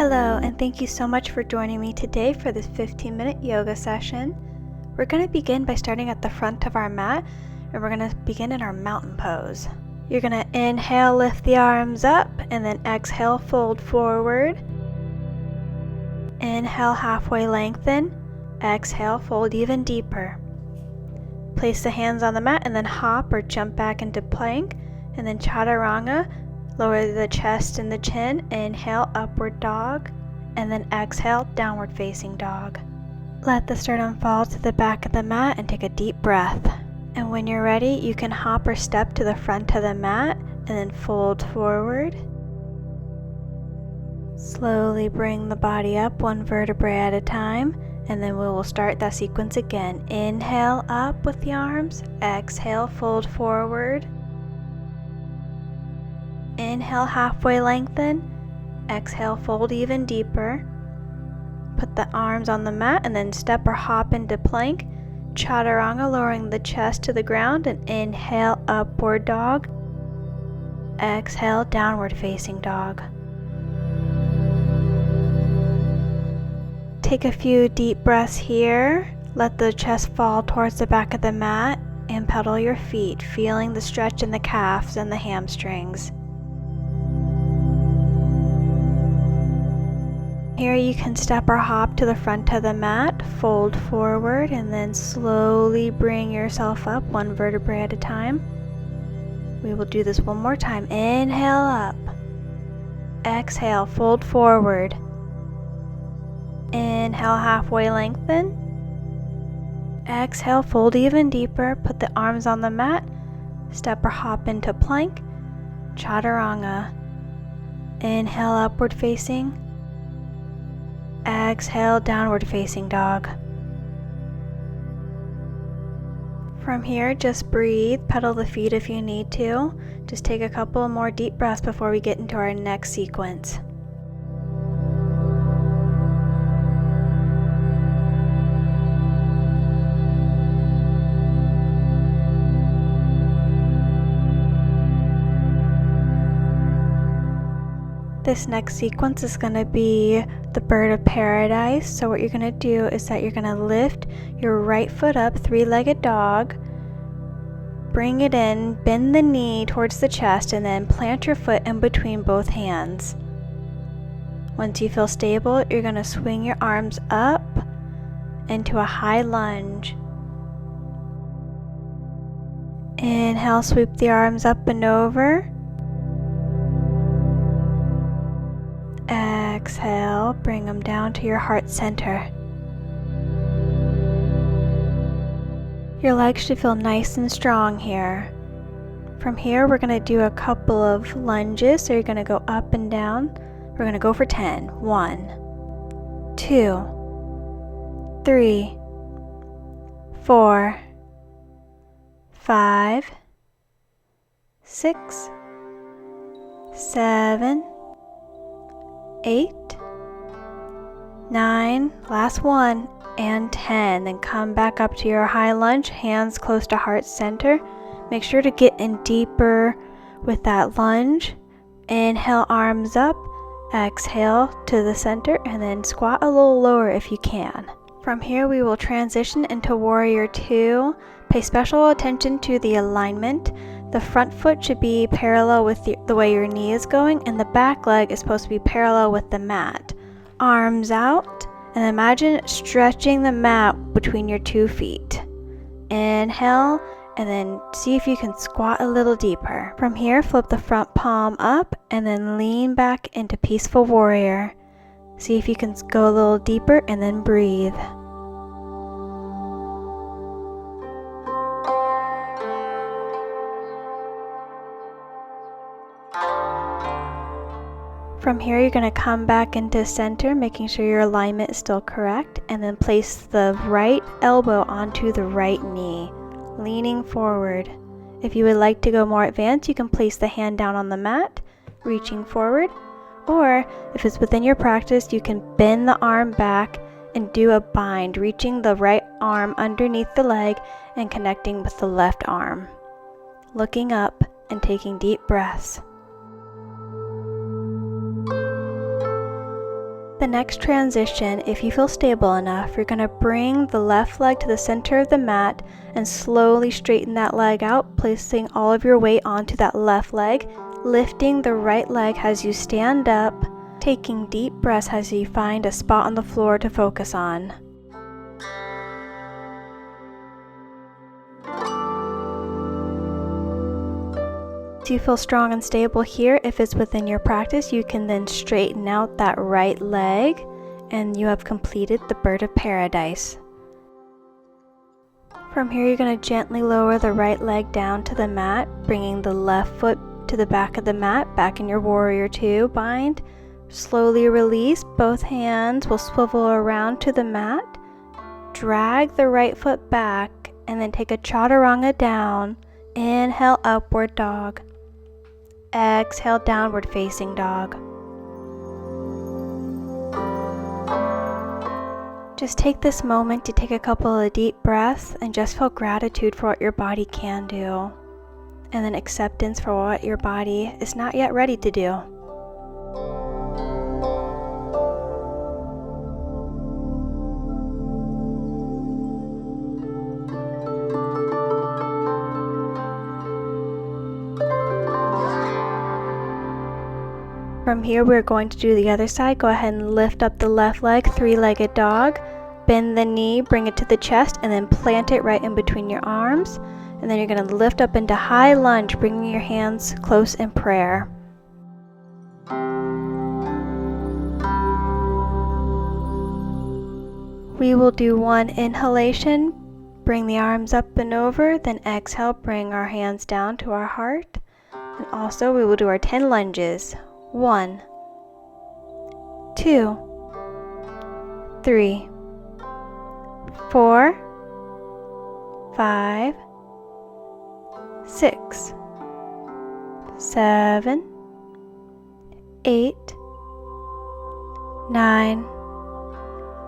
Hello, and thank you so much for joining me today for this 15-minute yoga session. We're going to begin by starting at the front of our mat, and we're going to begin in our mountain pose. You're going to inhale, lift the arms up, and then exhale, fold forward. Inhale, halfway lengthen. Exhale, fold even deeper. Place the hands on the mat and then hop or jump back into plank, and then chaturanga. Lower the chest and the chin. Inhale, upward dog, and then exhale, downward facing dog. Let the sternum fall to the back of the mat and take a deep breath. And when you're ready, you can hop or step to the front of the mat and then fold forward. Slowly bring the body up one vertebrae at a time, and then we will start that sequence again. Inhale up with the arms, exhale, fold forward. Inhale, halfway lengthen. Exhale, fold even deeper. Put the arms on the mat and then step or hop into plank. Chaturanga, lowering the chest to the ground, and inhale, upward dog. Exhale, downward facing dog. Take a few deep breaths here. Let the chest fall towards the back of the mat and pedal your feet, feeling the stretch in the calves and the hamstrings. Here you can step or hop to the front of the mat, fold forward, and then slowly bring yourself up one vertebrae at a time. We will do this one more time. Inhale up. Exhale, fold forward. Inhale, halfway lengthen. Exhale, fold even deeper. Put the arms on the mat. Step or hop into plank. Chaturanga. Inhale, upward facing. Exhale, downward facing dog. From here, just breathe, pedal the feet if you need to. Just take a couple more deep breaths before we get into our next sequence. This next sequence is going to be the bird of paradise. So what you're going to do is that you're going to lift your right foot up, three-legged dog, bring it in, bend the knee towards the chest, and then plant your foot in between both hands. Once you feel stable, you're going to swing your arms up into a high lunge. Inhale, sweep the arms up and over. Exhale, bring them down to your heart center. Your legs should feel nice and strong here. From here, we're going to do a couple of lunges. So you're going to go up and down. We're going to go for 10. 1, 2, 3, 4, 5, 6, 7, 8, 9, last one, and 10. Then come back up to your high lunge, hands close to heart center. Make sure to get in deeper with that lunge. Inhale, arms up. Exhale to the center, and then squat a little lower if you can. From here, we will transition into Warrior 2. Pay special attention to the alignment. The front foot should be parallel with the way your knee is going, and the back leg is supposed to be parallel with the mat. Arms out, and imagine stretching the mat between your 2 feet. Inhale, and then see if you can squat a little deeper. From here, flip the front palm up, and then lean back into Peaceful Warrior. See if you can go a little deeper, and then breathe. From here, you're going to come back into center, making sure your alignment is still correct, and then place the right elbow onto the right knee, leaning forward. If you would like to go more advanced, you can place the hand down on the mat, reaching forward, or if it's within your practice, you can bend the arm back and do a bind, reaching the right arm underneath the leg and connecting with the left arm. Looking up and taking deep breaths. The next transition, if you feel stable enough, you're going to bring the left leg to the center of the mat and slowly straighten that leg out, placing all of your weight onto that left leg, lifting the right leg as you stand up, taking deep breaths as you find a spot on the floor to focus on. You feel strong and stable here. If it's within your practice, you can then straighten out that right leg and you have completed the bird of paradise. From here, you're going to gently lower the right leg down to the mat, bringing the left foot to the back of the mat, back in your warrior two bind. Slowly release. Both hands will swivel around to the mat. Drag the right foot back and then take a chaturanga down. Inhale, upward dog. Exhale, downward facing dog. Just take this moment to take a couple of deep breaths and just feel gratitude for what your body can do, and then acceptance for what your body is not yet ready to do. From here, we're going to do the other side. Go ahead and lift up the left leg, three-legged dog. Bend the knee, bring it to the chest, and then plant it right in between your arms. And then you're going to lift up into high lunge, bringing your hands close in prayer. We will do one inhalation, bring the arms up and over, then exhale, bring our hands down to our heart. And also we will do our 10 lunges. 1, 2, 3, 4, 5, 6, 7, 8, 9,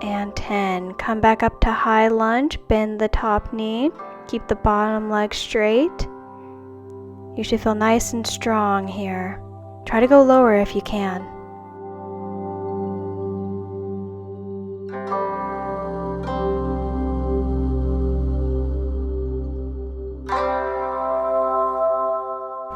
and 10. Come back up to high lunge, bend the top knee, keep the bottom leg straight. You should feel nice and strong here. Try to go lower if you can.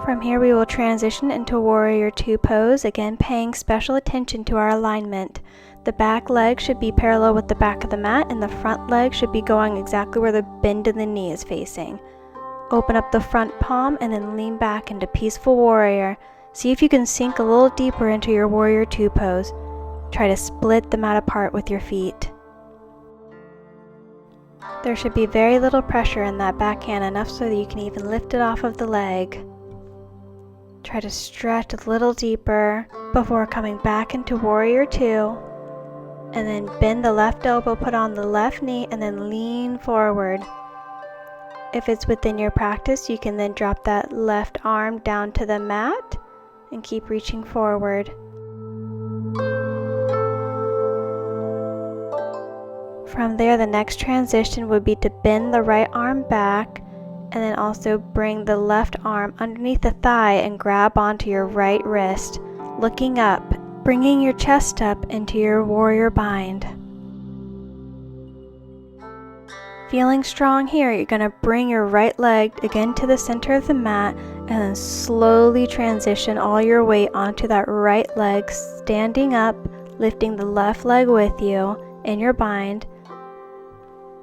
From here, we will transition into warrior two pose, again paying special attention to our alignment. The back leg should be parallel with the back of the mat, and the front leg should be going exactly where the bend in the knee is facing. Open up the front palm and then lean back into peaceful warrior. See if you can sink a little deeper into your warrior two pose. Try to split the mat apart with your feet. There should be very little pressure in that backhand, enough so that you can even lift it off of the leg. Try to stretch a little deeper before coming back into warrior two. And then bend the left elbow, put on the left knee, and then lean forward. If it's within your practice, you can then drop that left arm down to the mat and keep reaching forward. From there, the next transition would be to bend the right arm back and then also bring the left arm underneath the thigh and grab onto your right wrist, looking up, bringing your chest up into your warrior bind. Feeling strong here, you're going to bring your right leg again to the center of the mat and then slowly transition all your weight onto that right leg, standing up, lifting the left leg with you in your bind,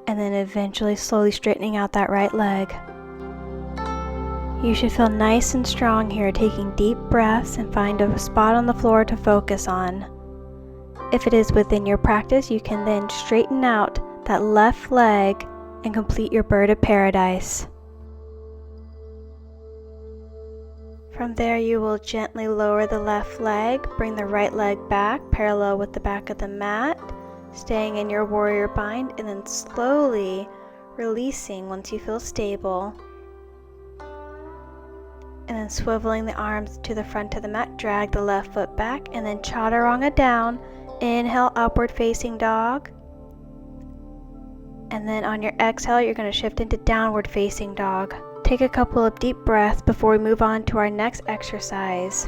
and then eventually slowly straightening out that right leg. You should feel nice and strong here, taking deep breaths and find a spot on the floor to focus on. If it is within your practice, you can then straighten out that left leg and complete your bird of paradise. From there, you will gently lower the left leg, bring the right leg back parallel with the back of the mat, staying in your warrior bind, and then slowly releasing once you feel stable. And then swiveling the arms to the front of the mat, drag the left foot back, and then chaturanga down. Inhale, upward facing dog. And then on your exhale, you're going to shift into downward facing dog. Take a couple of deep breaths before we move on to our next exercise.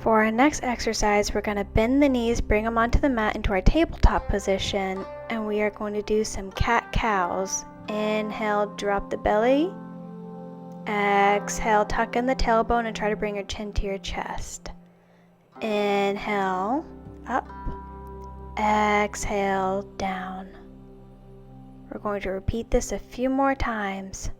For our next exercise, we're going to bend the knees, bring them onto the mat into our tabletop position, and we are going to do some cat-cows. Inhale, drop the belly. Exhale, tuck in the tailbone and try to bring your chin to your chest. Inhale, up. Exhale, down. We're going to repeat this a few more times.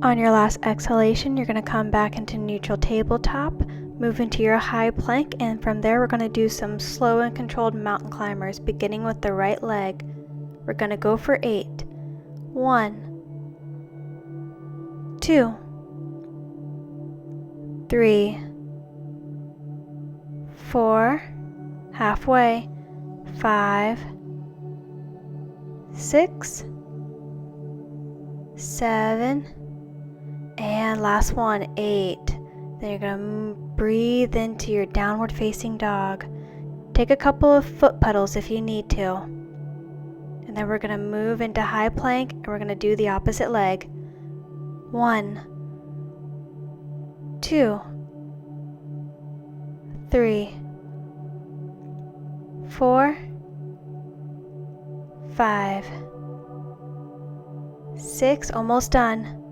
On your last exhalation, you're going to come back into neutral tabletop, move into your high plank, and from there we're going to do some slow and controlled mountain climbers, beginning with the right leg. We're going to go for 8. 1, 2, 3, 4, halfway, 5, 6, 7, and last one, 8. Then you're going to breathe into your downward facing dog. Take a couple of foot pedals if you need to. And then we're going to move into high plank and we're going to do the opposite leg. 1, 2, 3, 4, 5, 6, almost done.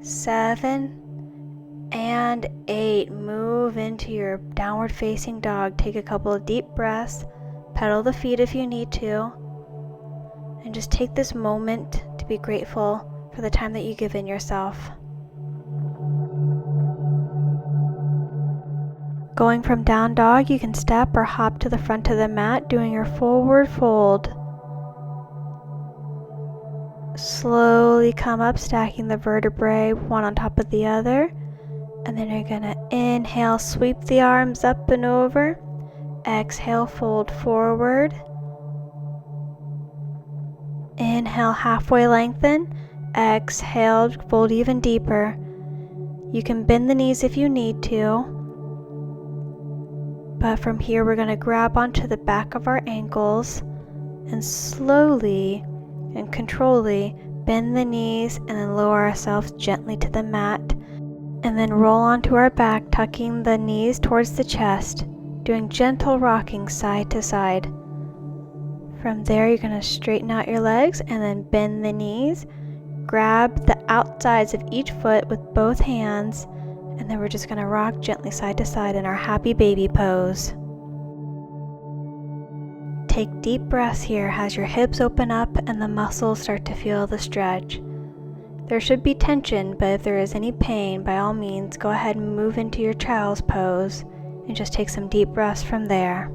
7 and 8. Move into your downward facing dog. Take a couple of deep breaths. Pedal the feet if you need to. And just take this moment to be grateful for the time that you give in yourself. Going from down dog, you can step or hop to the front of the mat, doing your forward fold. Slowly come up, stacking the vertebrae one on top of the other. And then you're going to inhale, sweep the arms up and over. Exhale, fold forward. Inhale, halfway lengthen. Exhale, fold even deeper. You can bend the knees if you need to. But from here, we're going to grab onto the back of our ankles and slowly and controlly bend the knees and then lower ourselves gently to the mat, and then roll onto our back, tucking the knees towards the chest, doing gentle rocking side to side. From there, you're going to straighten out your legs and then bend the knees. Grab the outsides of each foot with both hands, and then we're just going to rock gently side to side in our happy baby pose. Take deep breaths here as your hips open up and the muscles start to feel the stretch. There should be tension, but if there is any pain, by all means, go ahead and move into your child's pose and just take some deep breaths from there.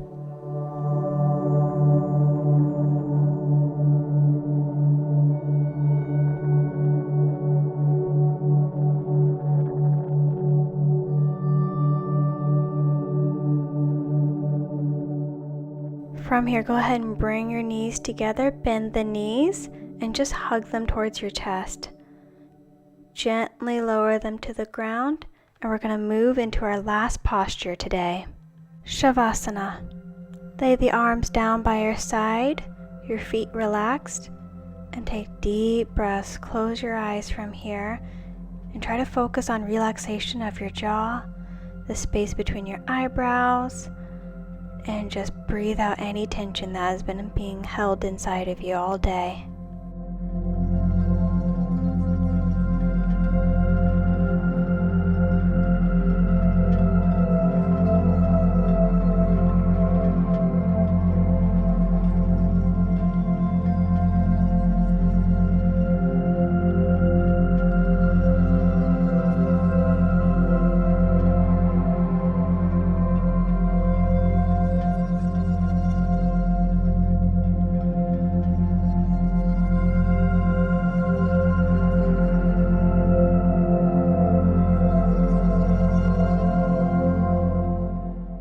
From here, go ahead and bring your knees together, bend the knees, and just hug them towards your chest. Gently lower them to the ground, and we're going to move into our last posture today, Shavasana. Lay the arms down by your side, your feet relaxed, and take deep breaths. Close your eyes from here, and try to focus on relaxation of your jaw, the space between your eyebrows, and just breathe out any tension that has been being held inside of you all day.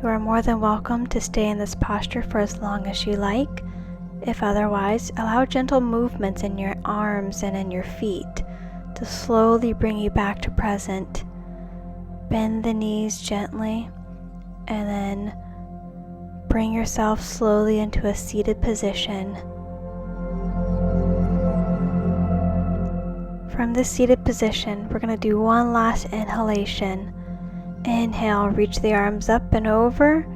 You are more than welcome to stay in this posture for as long as you like. If otherwise, allow gentle movements in your arms and in your feet to slowly bring you back to present. Bend the knees gently and then bring yourself slowly into a seated position. From this seated position, we're going to do one last inhalation. Inhale, reach the arms up and over.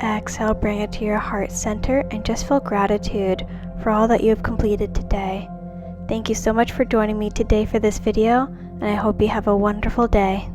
Exhale, bring it to your heart center and just feel gratitude for all that you have completed today. Thank you so much for joining me today for this video, and I hope you have a wonderful day.